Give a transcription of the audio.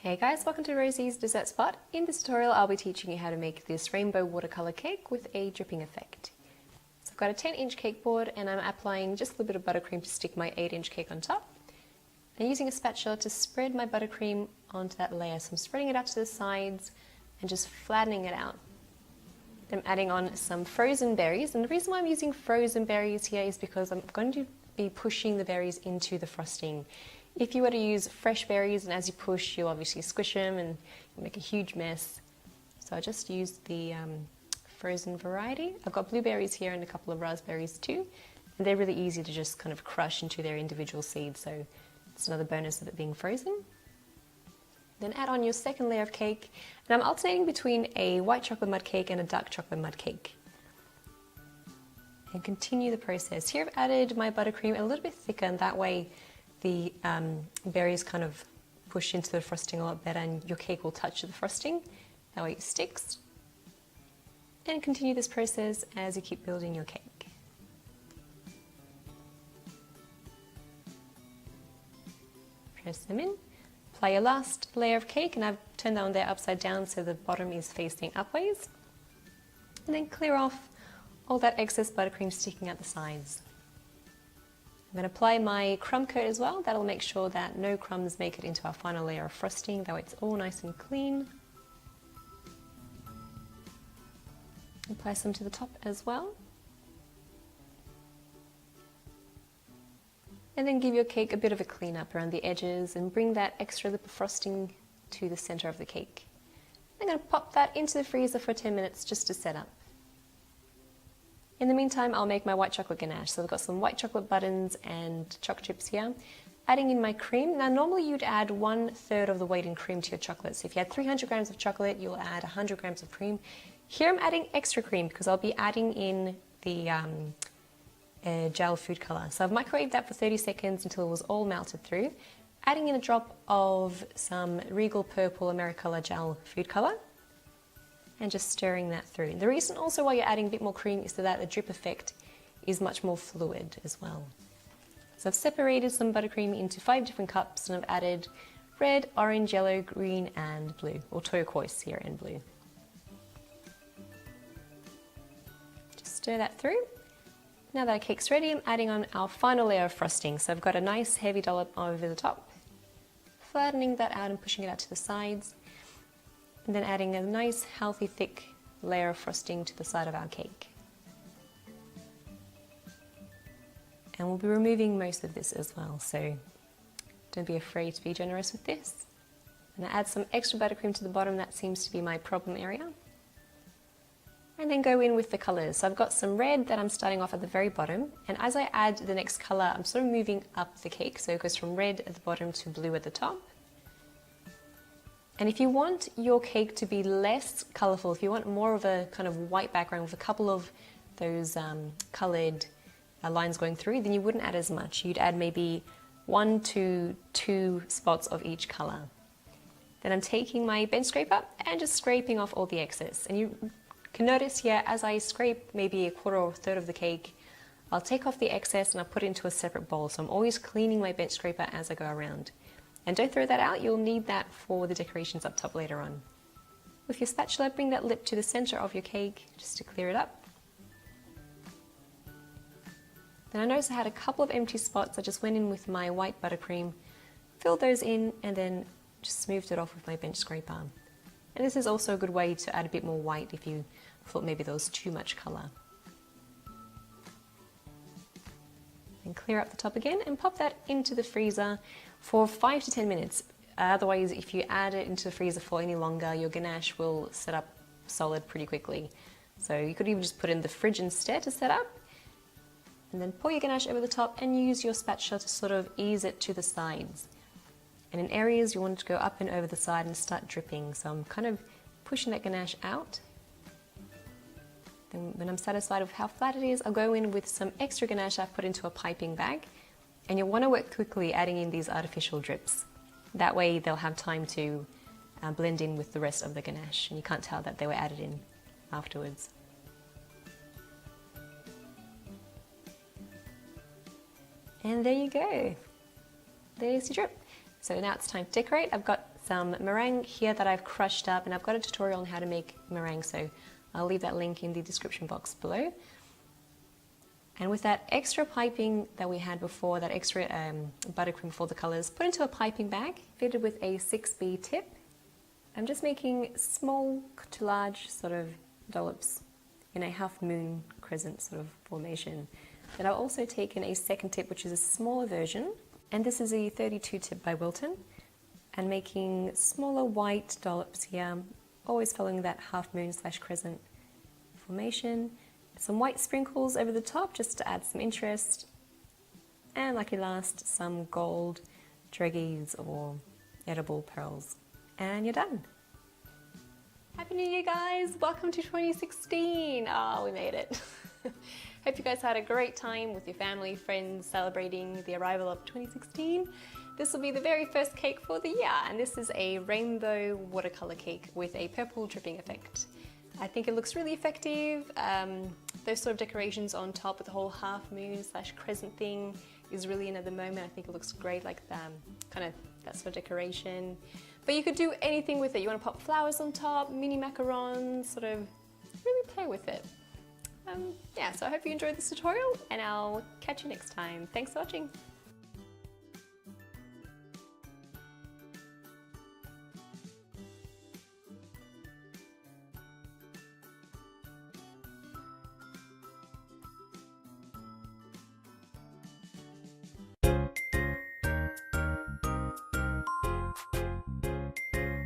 Hey guys, welcome to Rosie's Dessert Spot. In this tutorial I'll be teaching you how to make this rainbow watercolor cake with a dripping effect. So I've got a 10-inch cake board and I'm applying just a little bit of buttercream to stick my 8-inch cake on top. And using a spatula to spread my buttercream onto that layer. So I'm spreading it out to the sides and just flattening it out. Then I'm adding on some frozen berries, and the reason why I'm using frozen berries here is because I'm going to be pushing the berries into the frosting. If you were to use fresh berries, and as you push, you'll obviously squish them and make a huge mess. So I just used the frozen variety. I've got blueberries here and a couple of raspberries too. And they're really easy to just kind of crush into their individual seeds. So it's another bonus of it being frozen. Then add on your second layer of cake. And I'm alternating between a white chocolate mud cake and a dark chocolate mud cake. And continue the process. Here I've added my buttercream a little bit thicker, and that way the berries kind of push into the frosting a lot better and your cake will touch the frosting. That way it sticks. And continue this process as you keep building your cake. Press them in. Apply your last layer of cake, and I've turned that on there upside down so the bottom is facing upwards. And then clear off all that excess buttercream sticking out the sides. I'm going to apply my crumb coat as well. That'll make sure that no crumbs make it into our final layer of frosting. That way it's all nice and clean. Apply some to the top as well. And then give your cake a bit of a clean up around the edges and bring that extra lip of frosting to the center of the cake. I'm going to pop that into the freezer for 10 minutes just to set up. In the meantime, I'll make my white chocolate ganache. So I've got some white chocolate buttons and chocolate chips here. Adding in my cream. Now normally you'd add 1/3 of the weight in cream to your chocolate. So if you had 300 grams of chocolate, you'll add 100 grams of cream. Here I'm adding extra cream because I'll be adding in the gel food color. So I've microwaved that for 30 seconds until it was all melted through. Adding in a drop of some Regal Purple Americolor gel food color. And just stirring that through. The reason also why you're adding a bit more cream is so that the drip effect is much more fluid as well. So I've separated some buttercream into 5 different cups, and I've added red, orange, yellow, green and blue, or turquoise here and blue. Just stir that through. Now that our cake's ready, I'm adding on our final layer of frosting. So I've got a nice heavy dollop over the top, flattening that out and pushing it out to the sides. And then adding a nice, healthy, thick layer of frosting to the side of our cake. And we'll be removing most of this as well, so don't be afraid to be generous with this. And I add some extra buttercream to the bottom. That seems to be my problem area. And then go in with the colors. So I've got some red that I'm starting off at the very bottom. And as I add the next color, I'm sort of moving up the cake. So it goes from red at the bottom to blue at the top. And if you want your cake to be less colourful, if you want more of a kind of white background with a couple of those coloured lines going through, then you wouldn't add as much. You'd add maybe 1 to 2 spots of each colour. Then I'm taking my bench scraper and just scraping off all the excess. And you can notice here, as I scrape maybe 1/4 or 1/3 of the cake, I'll take off the excess and I'll put it into a separate bowl. So I'm always cleaning my bench scraper as I go around. And don't throw that out, you'll need that for the decorations up top later on. With your spatula, bring that lip to the center of your cake just to clear it up. Then I noticed I had a couple of empty spots. I just went in with my white buttercream, filled those in, and then just smoothed it off with my bench scraper. And this is also a good way to add a bit more white if you thought maybe there was too much color. And clear up the top again and pop that into the freezer for 5 to 10 minutes. Otherwise, if you add it into the freezer for any longer, your ganache will set up solid pretty quickly. So you could even just put it in the fridge instead to set up. And then pour your ganache over the top and use your spatula to sort of ease it to the sides. And in areas you want it to go up and over the side and start dripping. So I'm kind of pushing that ganache out. Then when I'm satisfied with how flat it is, I'll go in with some extra ganache I've put into a piping bag. And you'll want to work quickly adding in these artificial drips. That way they'll have time to blend in with the rest of the ganache, and you can't tell that they were added in afterwards. And there you go. There's your drip. So now it's time to decorate. I've got some meringue here that I've crushed up, and I've got a tutorial on how to make meringue, so I'll leave that link in the description box below. And with that extra piping that we had before, that extra buttercream for the colors, put into a piping bag fitted with a 6B tip. I'm just making small to large sort of dollops in a half moon crescent sort of formation. Then I've also taken a second tip, which is a smaller version, and this is a 32 tip by Wilton, and making smaller white dollops here, always following that half moon / crescent formation. Some white sprinkles over the top just to add some interest, and lucky last, some gold dreggies or edible pearls, and you're done. Happy New Year, guys! Welcome to 2016! Oh, we made it. Hope you guys had a great time with your family, friends, celebrating the arrival of 2016. This will be the very first cake for the year, and this is a rainbow watercolor cake with a purple dripping effect. I think it looks really effective. Those sort of decorations on top with the whole half moon / crescent thing is really in at the moment. I think it looks great, like kind of that sort of decoration. But you could do anything with it. You want to pop flowers on top, mini macarons, sort of really play with it. Yeah, so I hope you enjoyed this tutorial, and I'll catch you next time. Thanks for watching.